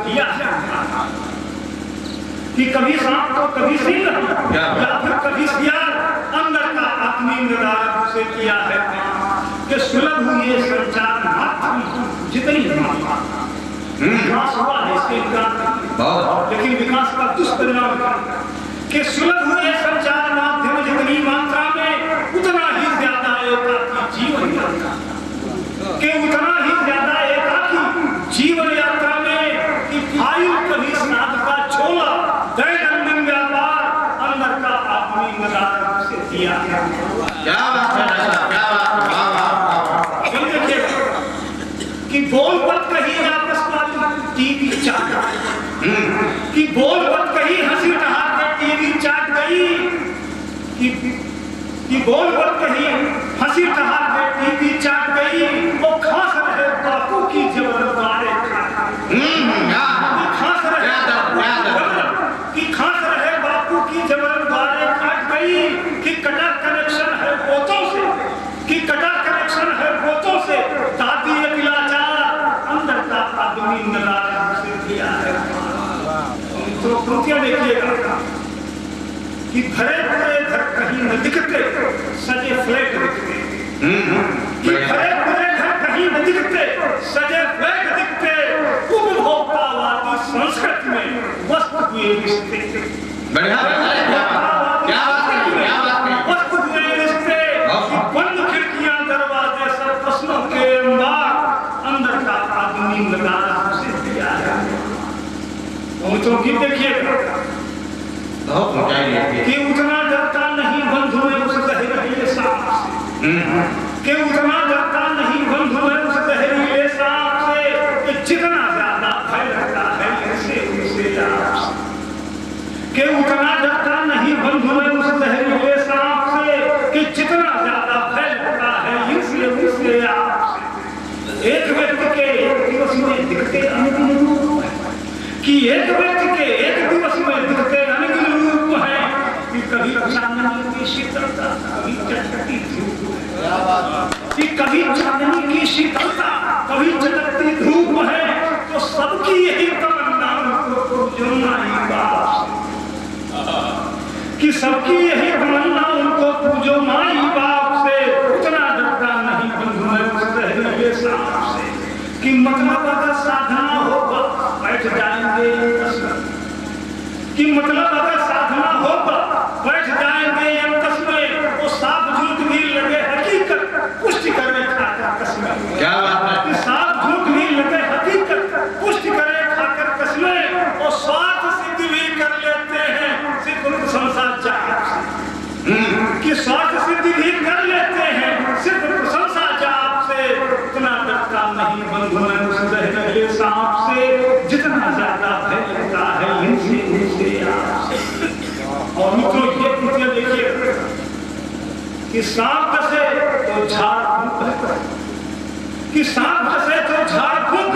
दिया है कि कभी सांप तो कभी सिंह या फिर कभी सियार, अंदर का आत्मी निराला से किया है कि सुलभ हुई ये संचार मात्र जितनी विकास हुआ है इसके इनकार, लेकिन विकास का दुष्परिणाम कि सुलभ हुए संचार माध्यम जितनी मात्रा में उतना ही ज्यादा एकाकी जीवन यात्रा के उतना ही ज्यादा एकाकी जीवन यात्रा में कि फाइल कभी साध का छोला दैनंदिन व्यापार अंदर का आत्मी निराला से दिया। क्या बात है, क्या बात है कि बोल मत कही आपस टीवी चाट कि बोल मत कही हंसी ठहाके टीवी चाट गई कि बोल मत कही हंसी ठहाके टीवी चाट गई वो खास रहे बापू की जबरदस्ती खास रहे कि खास रहे बापू की जबरदस्ती काट गई कि कटा कनेक्शन है पोतों से कि कटा कनेक्शन है पोतों से दादी एक लाचार अंदर का आदमी नाराज से दिया है। तो कृतियां देखिएगा कि भरे भरे घर कहीं न दिखते सजे फ्लैट दिखते कि भरे भरे घर कहीं न दिखते सजे फ्लैट दिखते उपभोक्तावादी संस्कृति में वस्तु हुए रिश्ते बढ़िया क्या वस्तु हुए रिश्ते बंद खिड़कियां दरवाजे सब प्रश्नों के अंदर का आदमी नाराज से दिया है। तो कि देखिएगा बहुत ऊंचाई है कि उतना डरता नहीं बंधु में उस जहरीले सांप से कि उतना डरता नहीं बंधु में उस जहरीले सांप से कि जितना ज्यादा भय लगता है इनसे उनसे आपसे कि उतना डरता नहीं बंधु में उस जहरीले सांप से कि जितना ज्यादा भय लगता है इनसे उनसे आपसे। एक व्यक्ति के एक दिवस में दिखते अनगिनत रूप है कि एक व्यक्ति के एक दिवस में दिखते अनगिनत रूप है कि कभी चांदनी की शीतलता कभी चटकती धूप कि कभी चांदनी की शीतलता कभी चटकती धूप है तो सबकी यही तमन्ना उनको पूजना ही बाप कि सबकी यही तमन्ना उनको पूजो माई बाप से। उतना डरता नहीं बंधु में सांप से कि मतलब अगर साधना होगा बैठ जाएंगे कि मतलब अगर साधना होगा बैठ जाएंगे अंतस में वो साफ झूठ भी लगे हकीकत पुष्टि करने खाकर कसमें। क्या बात है कि साफ झूठ भी लगे हकीकत पुष्टि करे खाकर कसमें और स्वार्थ सिद्धि भी कर लेते हैं सिर्फ संसार जाप कि स्वार्थ सिद्धि भी कर लेते हैं सिर्फ संसार जाप से। उतना डरता नहीं बंधु में उस जहरीले सांप से जितना ज्यादा भय लगता है इनसे उनसे आपसे। और मित्रों ये कृतियां देखिए कि सांप कसे तो झाड़ फूंक कि सांप कसे तो झाड़ फूंक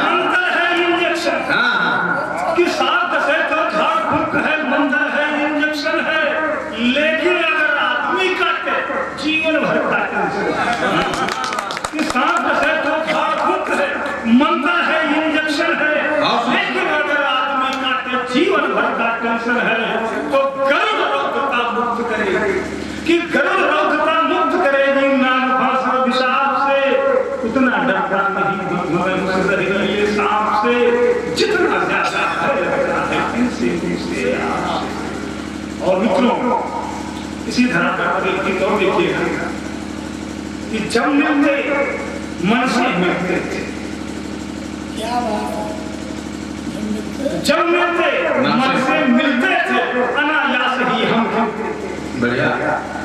मंत्र है इंजेक्शन कि सांप कसे तो झाड़ फूंक है मंत्र है इंजेक्शन है लेकिन अगर आदमी काटे जीवन भर काटे कि सांप कसे तो झाड़ फूंक है मंत्र है इंजेक्शन है लेकिन अगर आदमी काटे जीवन भर का टेंशन है तो गरुड़ रौद्रता मुक्त करेगी कि गरुड़ रौद्रता मुक्त करेगी नागपाश विषाप से। उतना डरता नहीं जहरीले सांप से जितना ज्यादा भय लगता है इनसे उनसे आपसे। और मित्रों इसी तरह का एक गीत और देखिएगा कि जब मिलते मन से मिलते थे क्या बात है जब मिलते मन से मिलते थे अनायास ही हम बढ़िया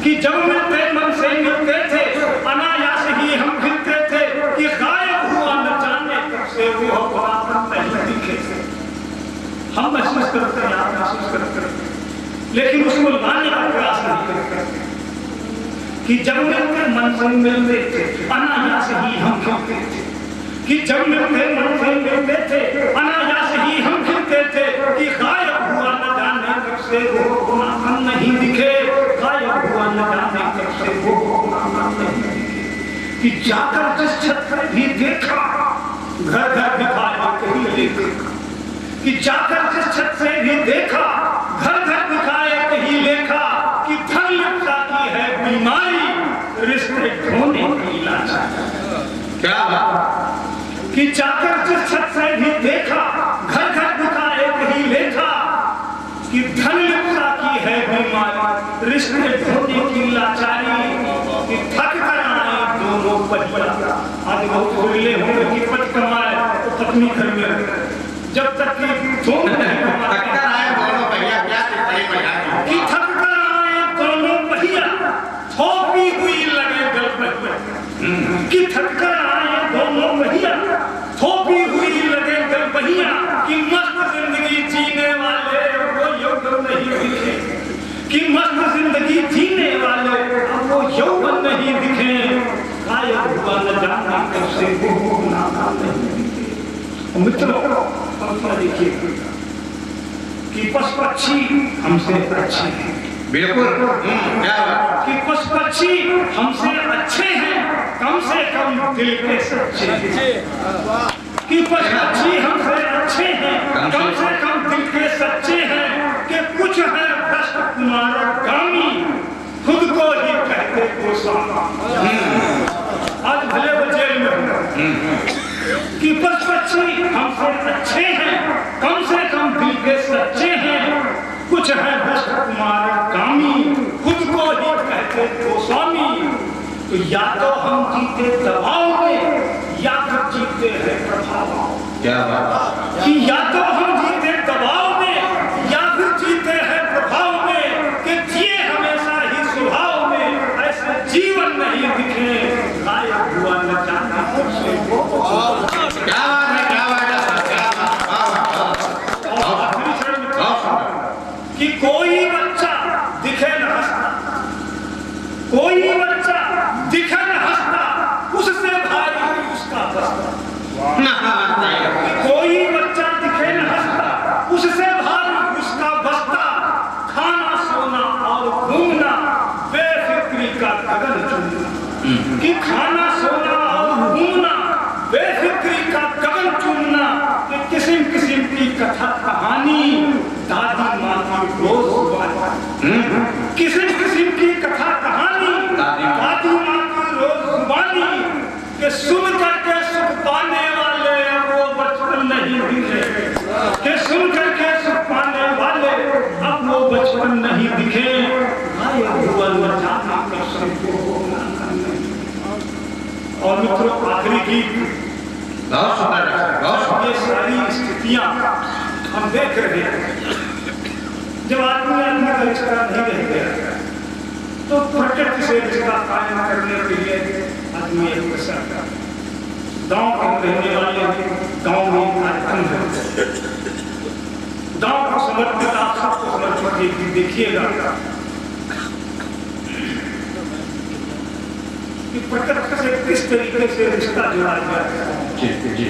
कि जब मिलते मन से मिलते थे अनायास ही हम खिलते थे कि गायब हुआ न जाने कब से वो अपनापन नहीं दिखे। हम महसूस करते हैं आप महसूस करते हैं लेकिन उसको लाने का प्रयास नहीं करते कि जब मिलते मन से मिलते थे अनायास ही हम खिलते थे कि जब मिलते मन से मिलते थे अनायास ही हम खिलते थे कि गायब हुआ न जाने कब से वो अपनापन नहीं दिखे। गायब हुआ न जाने कब से वो अपनापन नहीं दिखे कि जाकर जिस छत पर भी देखा घर घर दिखाई कहीं देखा कि जाकर जिस छत से भी देखा, घर घर दिखाए कहीं लेखा कि धन लिप्सा की है बीमारी, रिश्ते ढूंढने की लाचारी। क्या बात कि जाकर जिस छत से भी देखा, घर घर दिखाए कहीं लेखा कि धन लिप्सा की है बीमारी, रिश्ते ढूंढने की लाचारी। कि थक कर आए दोनों परिवार, आज बहुत खुले होंगे कि पट कमाए तो पत्नी घर में, जब तक कि दोनों टक्कर आए दोनों भैया, क्या टिप्पणी बना कि थक कर आए दोनों पहिया, थोपी हुई लगे गल पहिया। कि थक कर आए दोनों पहिया, थोपी हुई लगे गल पहिया कि मस्त जिंदगी जीने वाले वो यौवन नहीं दिखे। कि मस्त जिंदगी जीने वाले अब वो यौवन नहीं दिखे। गायब हुआ न जाने कब से वो नाम नहीं दिखे। मित्रों देखिए कि पशु पक्षी हमसे अच्छे हैं। बिल्कुल क्या बात कि पशु पक्षी हमसे अच्छे हैं, कम से कम दिल के सच्चे हैं। कि पशु पक्षी हमसे अच्छे हैं, कम से कम दिल के सच्चे हैं। कि कुछ है भ्रष्ट कुमारगामी, खुद को ही कहते गोस्वामी। आज भले वो जेल में हो। कि पशु पक्षी हमसे अच्छे हैं, कम से कम दिल के सच्चे हैं। कुछ है भ्रष्ट कुमारगामी, खुद को ही कहते गोस्वामी। तो या तो हम जीते दबाव में, या फिर जीते हैं प्रभाव। क्या बात कि या तो हम जीते दबाव में, या फिर जीते हैं प्रभाव में। कि जिए हमेशा ही स्वभाव में, ऐसे जीवन नहीं दिखे। गायब हुआ न जाने कब से वो। क्या बात है, क्या बात है, क्या कि कोई बच्चा दिखे न हंसता, कोई बच्चा दिखे न हंसता, उससे भारी उसका बस्ता। कोई बच्चा दिखे न हंसता, उससे भारी उसका बस्ता। खाना सोना और घूमना, बेफिक्री का गगन चुनना। कि खाना सोना और घूमना, बेफिक्री का गगन चुनना। कि किस्म किस्म की कथा कहानी, दादी माँ की रोज जुबानी। किस्म किस्म की कथा कहानी, दादी माँ की रोज जुबानी। कि सुन करके सुख पाने वाले वो बचपन नहीं दिखे। कि सुन करके सुख पाने वाले अब वो बचपन नहीं दिखे। और मित्रों आखिरी गीत, बहुत सुंदर, बहुत सुंदर। ये सारी स्थितियां हम देख रहे हैं। जब आदमी आदमी का रिश्ता नहीं रह गया, तो प्रकृति से रिश्ता कायम करने के लिए आदमी एक करता। गांव के रहने वाले गांव में कार्यक्रम है, गांव को समर्पित आप सबको समर्पित देखिएगा कि प्रकृति से किस तरीके से रिश्ता जुड़ा गया है। जी जी।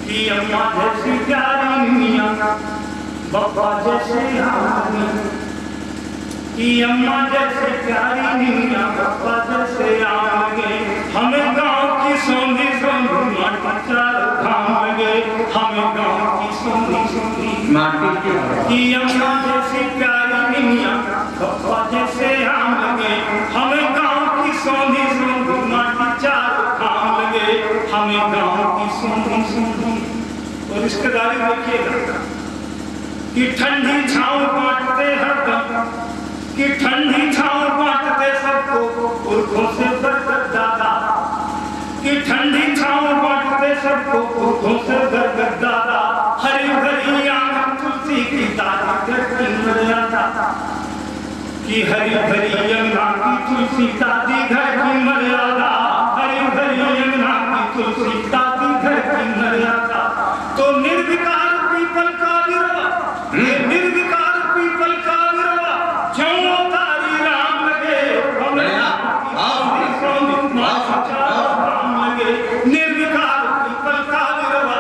कि अम्मा जैसी प्यारी मियां, बप्पा जैसे आदमी। कि अम्मा जैसे प्यारी मियां, बप्पा जैसे आगे। हमें गांव की सोनी सोनी माटी चार धाम लगे। हमें गांव की सोनी सोनी माटी कि अम्मा जैसी प्यारी मियां, बप्पा जैसे आम लगे। हमें गांव की सोनी सोनी माटी चार धाम लगे। हमें गांव की सोनी सोनी। और रिश्तेदारी देखिएगा कि ठंडी छांव बांटते हरदम। कि ठंडी छांव बांटते सबको, पुरखों से बरकत दादा। कि ठंडी छांव बांटते सबको, पुरखों से बरकत दादा। हरी भरी आंगन तुलसी की दादी घर की मर्यादा। कि हरी भरी अंगना की तुलसी दादी घर की मर्यादा। हरी भरी अंगना की तुलसी दादी घर की मर्यादा। तो निर्विकार पीपल का विरवा, निर्विकार पीपल का विरवा, ज्यों तारी राम लगे। राम लगे। निर्विकार पीपल का विरवा,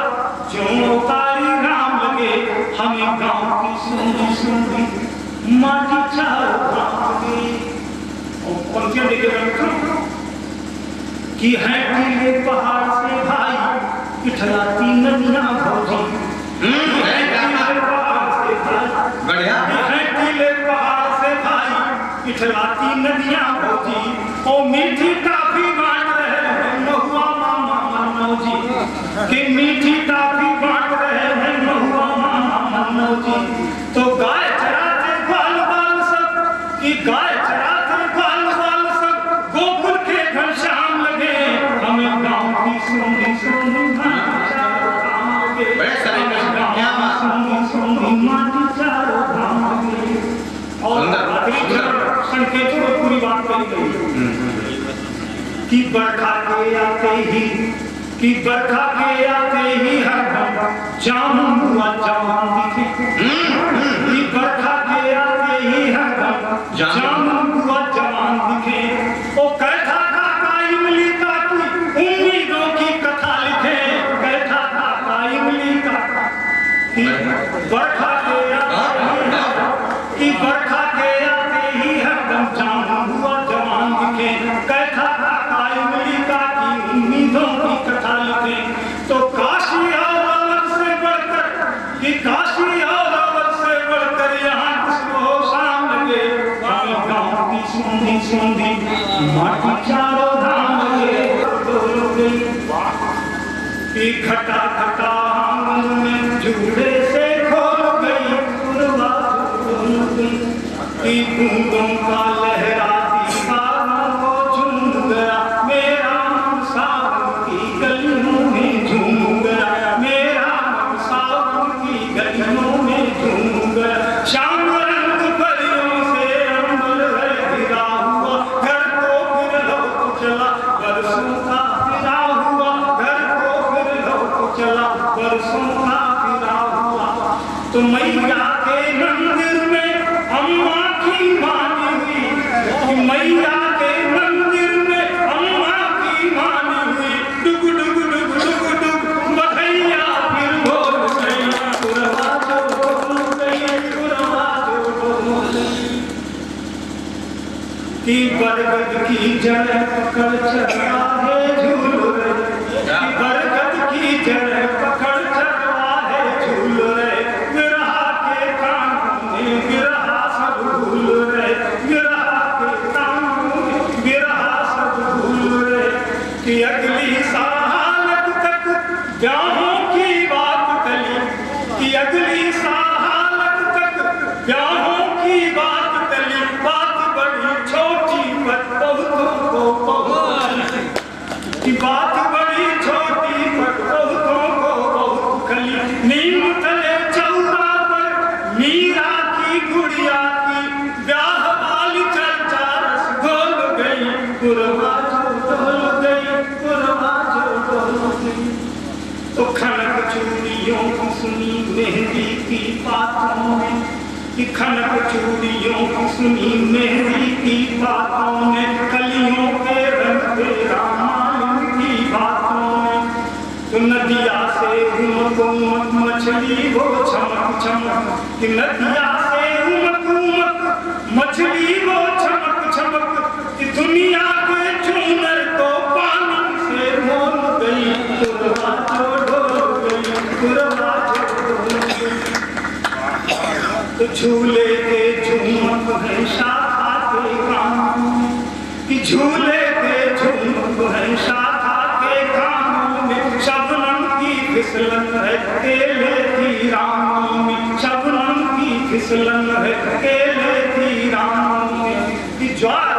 ज्यों तारी राम लगे। हमें गांव की सुंदरी सुंदरी माटी चार धाम लगे। और पंक्तियां देखिएगा कि है टीले पहाड़ से भाई, इठलाती नदियां भौजी बढ़िया टीले पहाड़ से भाई इठलाती नदियां भौजी ओ मीठी टाफी बांट रहे हैं महुआ मामा मन्नो जी कि मीठी टाफी बांट रहे हैं महुआ मामा मन्नो जी तो गाय चराते ग्वाल बाल सब कि गाय चराते ग्वाल बाल सब गोकुल के घनश्याम लगे हमें गाँव की सोनी सोनी बड़े सारे क्या बात माटी चारों धाम और संकेत में पूरी बात कही गई कि बरखा के आते ही हर जामुन हुआ जवान दिखे कि बरखा के आते ही हर जामुन हुआ जवान दिखे ओ कैथा काका इमली का उम्मीदों की कथा लिखे कैथा काका इमली का बरखा के आते ही हरदम जामुन हुआ जवान दिखे कैथा काका इमली का की उम्मीदों की कथा लिखे तो काशी और अवध से बढ़कर यहाँ किसको शाम लगे गाँव की सूंधी सूंधी माटी चारों धाम लगे कि घटा घटा आंगन में झूले से खोल गई पुरवा झूल गई कि बूंदों का लहराती बादलों को झूम गया मेरा मन सावन की गलियों में झूम गया मेरा मन सावन की गलियों में झूम गया शाम रंग परियों से अंबर है गिरा हुआ घर को फिर लौट चला बरसों का फिरा हुआ घर को फिर लौट चला बरसों का फिरा हुआ तो मैया के मंदिर में अम्मा की मानी हुई मैया के मंदिर में अम्मा की मानी हुई डुग डुग डुग डुग डुग बधैया फिर बोल गई पुरवा जो बोल गई पुरवा जो बोल गई कि बरगद की जड़ पकड़ चढ़ा है झूल रहे बरगद की जड़ पकड़ चढ़ा है झूल रहे विरहा के कानों में विरहा सब भूल रहे विरहा के कानों में विरहा सब भूल रहे कि अगली सालत तक ब्याहों की बात टली कि अगली सालत तक ब्याहों की बात टली बात बड़ी छोटी पर बहुतों को पहुंची कि बात बड़ी छोटी पर बहुतों को बहुत खली नीम तले चौरा पर मीरा की गुड़िया की ब्याह वाली चर्चा रस घोल गई पुरवा जो डोल गई पुरवा जो डोल गई तो खनक चूड़ियों की सुनी मेहंदी की बातों में कि खनक चूड़ियों की सुनी मेहंदी की बातों में कलियों के रंग पे रामायण की बातों में तो नदिया से उमक उमक मछली वो चमक चमक कि नदिया से उमक उमक मछली वो चमक चमक कि दुनिया के चूनर को पानी से मोल गई पुरवा जो डोल गई पुरवा जो डोल गई तो झूले के झूमक है शाखा के कानों में कि झूले के झूमक है शाखा के कानों में शबनम की फिसलन है केले की राहों में शबनम की फिसलन है केले की राहों में कि ज्वार